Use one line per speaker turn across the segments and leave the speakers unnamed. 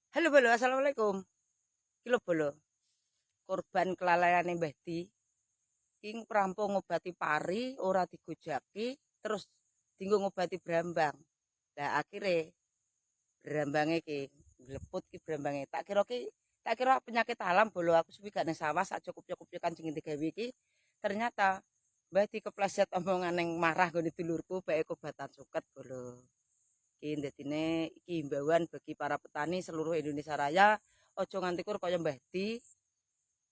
Halo Bolo, assalamualaikum. Kilo Bolo, korban kelalaiane Mbah Di, king perampung ngobati pari, ora digojaki, terus dinggo ngobati brambang. Lah akhirnya brambange ki ngleput ki brambange. Tak kira penyakit alam Bolo, aku suwi gak nang sawah sak cukup-cukupnya kancing digawe iki. Ternyata Mbah Di kepleset omongan yang marah nggone dulurku bae obatan suket Bolo. Iki dadine iki himbauan bagi para petani seluruh Indonesia Raya, aja nganti kur kaya Mbah Di,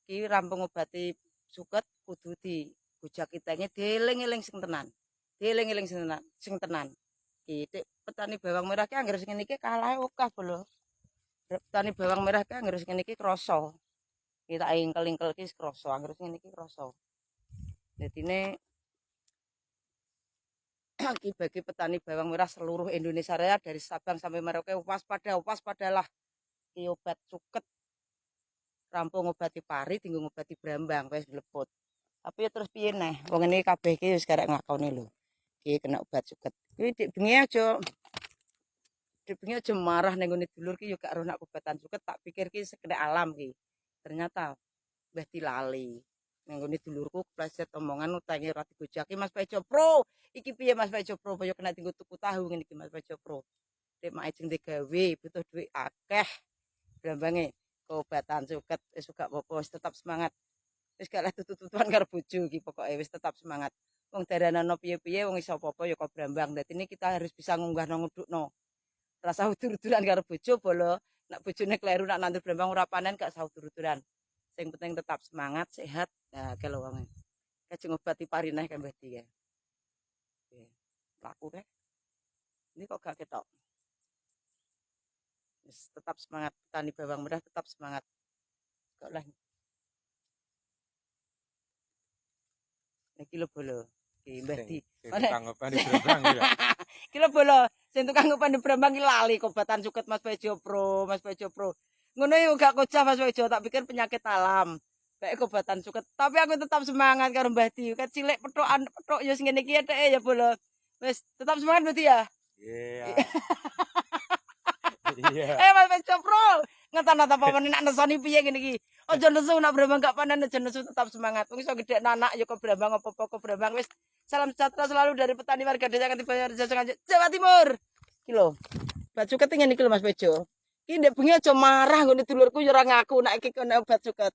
iki rampung ngobati suket kudu digojaki tenge dieling-eling sing tenan. Dieling-eling sing tenan. Iki petani bawang merah ki anggere sing ngene iki kalah akeh lho. Petani bawang merah ki anggere sing ngene iki krasa. Iki tak ingkel-ingkel ki krasa, anggere sing ngene iki krasa. Dadine iki bagi petani bawang merah seluruh Indonesia Raya dari Sabang sampai Merauke waspadalah. Iki obat suket rampung ngobati pari tinggal ngobati brambang wis mleput. Tapi ya terus piye neh wong ini kabeh iki wis karek nglakoni lho. Iki kena obat suket. Kuwi dik bengi aja marah ning ngene dulur ki yo gak ero nak obatan suket tak pikir ki sekene alam ki. Ternyata mbah dilali. Ning ngene dulurku kepleset omongan utange ora digojaki Mas Pejo Pro. Iki piye Mas Pejo Pro kaya kena tinggo tuku tahu ngene iki Mas Pejo Pro. Dek mak ijeng digawe butuh duit akeh. Brambange keobatan suket wis gak apa-apa wis tetap semangat. Wis gak leh tutut-tututan karo bojo iki pokoke wis tetap semangat. Wong daranana piye-piye wong iso apa-apa ya kok brambang. Dadi ini kita harus bisa ngunggahno ngudukno. Rasa udur-uduran karo bojo bolo. Nak bojone kleru nak nandur brambang ora panen gak usah udur-uduran. Sing penting tetap semangat, sehat. Nah, kalau wong kajeng ngobati parineh kan Mbah Di ya. Laku ke? Ini kok gak ketok. Tetap semangat petani bawang merah tetap semangat. Kok lah niki lho Bolo. Iki Mbah Di.
Tukang ngopeni brambang ya.
Iki lho Bolo, sing tukang ngopeni brambang ki lali kobatan suket Mas Pejo Pro, Mas Pejo Pro. Ngono yo gak kocah Mas Pejo, tak pikir penyakit alam. Baik kobatan suket, tapi aku tetap semangat karo Mbah Di. Kan cilik petok yo sing ngene iki ya Bolo. Wis tetap semangat berarti ya.
Iya. Iya.
Mas Pejo Pro, ngata-nata paman nak nesoni piye ngene iki. Aja nesu nak brambang gak panen aja nesu tetap semangat. Wong iso gedhe anak ya kok brambang apa-apa kok brambang wis. Salam sejahtera selalu dari petani warga desa Katibayar Jawa Timur. Iki lho. Obat suket ngene iki lho Mas Pejo. Iki ndek bengi aja marah nggone dulurku ya ora ngaku nek iki kena obat suket.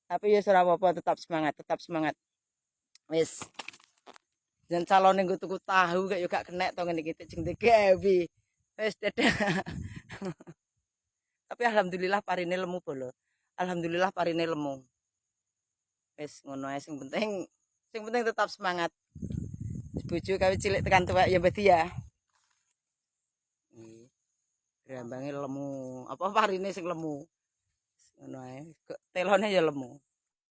Tapi ya ora apa-apa tetap semangat, tetap semangat. Wis. Jan calone nggo tuku tahu kok ya gak kenek to ngene iki jeng digawe. Wis dadah. Tapi alhamdulillah parine lemu bolo. Alhamdulillah parine lemu. Wis ngono ae sing penting tetap semangat. Bojo kawit cilik tekan tuwek ya Mbah Di ya. Brambange lemu, apa parine sing lemu. Ngono ae. Telone ya lemu.